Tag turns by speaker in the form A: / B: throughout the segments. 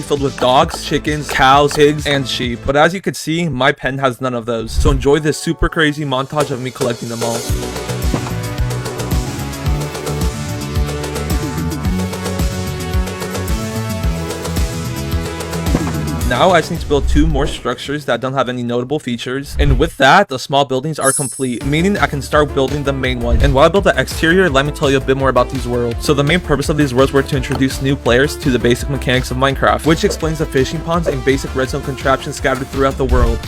A: filled with dogs, chickens, cows, pigs, and sheep. But as you can see, my pen has none of those. So enjoy this super crazy montage of me collecting them all. Now I just need to build 2 more structures that don't have any notable features, and with that, the small buildings are complete, meaning I can start building the main one. And while I build the exterior, let me tell you a bit more about these worlds. So the main purpose of these worlds were to introduce new players to the basic mechanics of Minecraft, which explains the fishing ponds and basic redstone contraptions scattered throughout the world.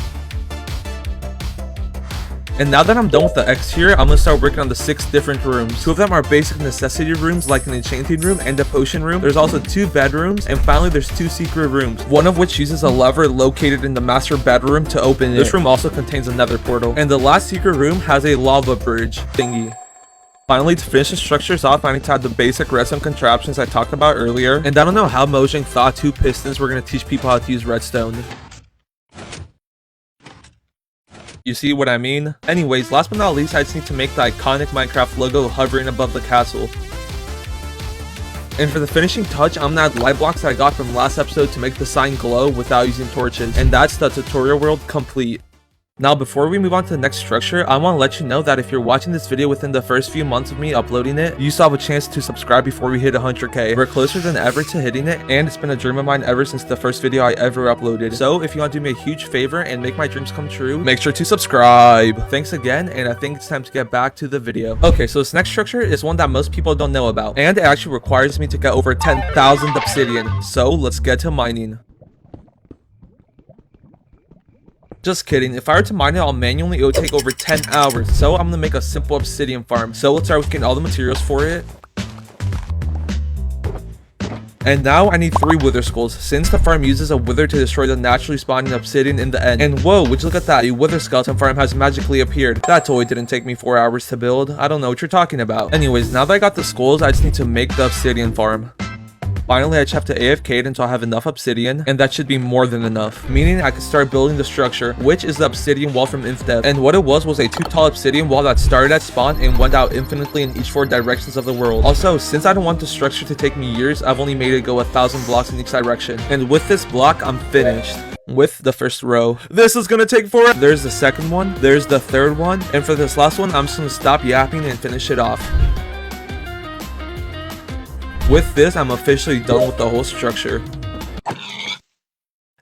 A: And now that I'm done with the exterior, I'm gonna start working on the 6 different rooms. 2 of them are basic necessity rooms like an enchanting room and a potion room. There's also 2 bedrooms, and finally there's 2 secret rooms, one of which uses a lever located in the master bedroom to open it. This room also contains a nether portal. And the last secret room has a lava bridge thingy. Finally, to finish the structures off, I need to add the basic redstone contraptions I talked about earlier. And I don't know how Mojang thought 2 pistons were gonna teach people how to use redstone. You see what I mean? Anyways, last but not least, I just need to make the iconic Minecraft logo hovering above the castle. And for the finishing touch, I'm gonna add light blocks that I got from last episode to make the sign glow without using torches. And that's the tutorial world complete. Now, before we move on to the next structure, I want to let you know that if you're watching this video within the first few months of me uploading it, you still have a chance to subscribe before we hit 100k. We're closer than ever to hitting it, and it's been a dream of mine ever since the first video I ever uploaded. So if you want to do me a huge favor and make my dreams come true, make sure to subscribe. Thanks again, and I think it's time to get back to the video. Okay, so this next structure is one that most people don't know about, and it actually requires me to get over 10,000 obsidian. So let's get to mining. Just kidding, if I were to mine it all manually, it would take over 10 hours. So I'm gonna make a simple obsidian farm. So let's start with getting all the materials for it. And now I need 3 wither skulls, since the farm uses a wither to destroy the naturally spawning obsidian in the end. And whoa, would you look at that, a wither skeleton farm has magically appeared. That totally didn't take me 4 hours to build. I don't know what you're talking about. Anyways, now that I got the skulls, I just need to make the obsidian farm. Finally, I just have to AFK until I have enough obsidian, and that should be more than enough, meaning I can start building the structure, which is the obsidian wall from InfDev. And what it was a 2 tall obsidian wall that started at spawn and went out infinitely in each 4 directions of the world. Also, since I don't want the structure to take me years, I've only made it go 1,000 blocks in each direction. And with this block, I'm finished with the first row. This is gonna take forever. There's the second one, there's the third one, and for this last one, I'm just gonna stop yapping and finish it off. With this, I'm officially done with the whole structure.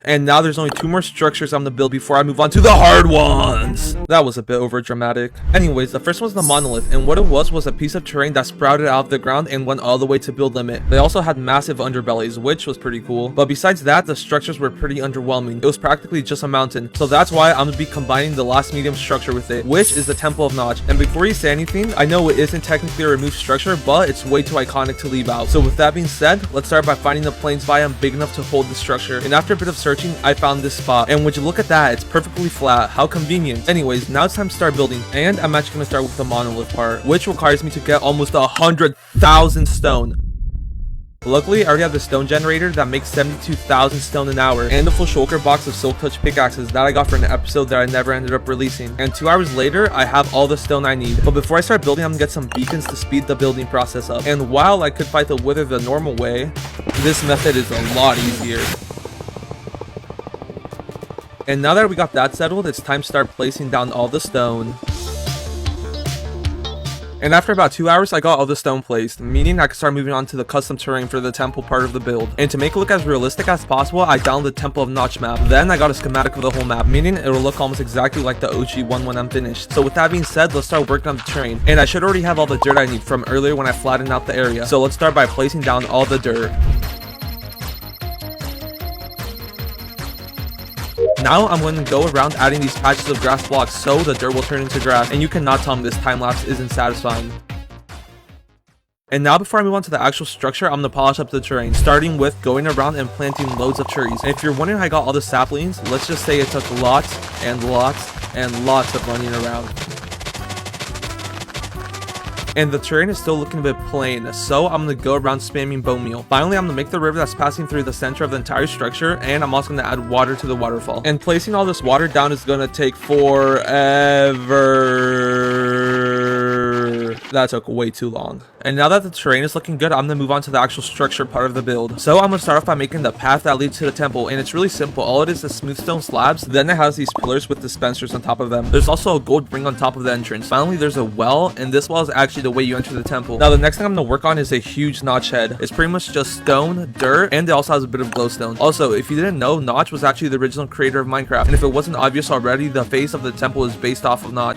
A: And now there's only 2 more structures I'm gonna build before I move on to the hard ones. That was a bit over dramatic. Anyways, the first one's the monolith, and what it was a piece of terrain that sprouted out of the ground and went all the way to build limit. They also had massive underbellies, which was pretty cool. But besides that, the structures were pretty underwhelming. It was practically just a mountain. So that's why I'm gonna be combining the last medium structure with it, which is the Temple of Notch. And before you say anything, I know it isn't technically a removed structure, but it's way too iconic to leave out. So with that being said, let's start by finding a plains biome big enough to hold the structure. And after a bit of searching, I found this spot, and would you look at that, it's perfectly flat. How convenient. Anyways, now it's time to start building, and I'm actually gonna start with the monolith part, which requires me to get almost 100,000 stone. Luckily, I already have the stone generator that makes 72,000 stone an hour, and a full shulker box of silk touch pickaxes that I got for an episode that I never ended up releasing. And 2 hours later, I have all the stone I need. But before I start building, I'm gonna get some beacons to speed the building process up. And while I could fight the wither the normal way, this method is a lot easier. And now that we got that settled, it's time to start placing down all the stone. And after about 2 hours, I got all the stone placed, meaning I could start moving on to the custom terrain for the temple part of the build. And to make it look as realistic as possible, I downloaded the Temple of Notch map. Then I got a schematic of the whole map, meaning it will look almost exactly like the OG one when I'm finished. So with that being said, let's start working on the terrain. And I should already have all the dirt I need from earlier when I flattened out the area. So let's start by placing down all the dirt. Now I'm going to go around adding these patches of grass blocks so the dirt will turn into grass, and you cannot tell me this time lapse isn't satisfying. And now before I move on to the actual structure, I'm going to polish up the terrain, starting with going around and planting loads of trees. And if you're wondering how I got all the saplings, let's just say it took lots and lots and lots of running around. And the terrain is still looking a bit plain, so I'm going to go around spamming bone meal. Finally, I'm going to make the river that's passing through the center of the entire structure, and I'm also going to add water to the waterfall. And placing all this water down is going to take forever. That took way too long. And now that the terrain is looking good, I'm gonna move on to the actual structure part of the build. So I'm gonna start off by making the path that leads to the temple, and it's really simple. All it is smooth stone slabs, then it has these pillars with dispensers on top of them. There's also a gold ring on top of the entrance. Finally, there's a well, and this well is actually the way you enter the temple. Now the next thing I'm gonna work on is a huge Notch head. It's pretty much just stone, dirt, and it also has a bit of glowstone. Also, if you didn't know, Notch was actually the original creator of Minecraft, and if it wasn't obvious already, the face of the temple is based off of Notch.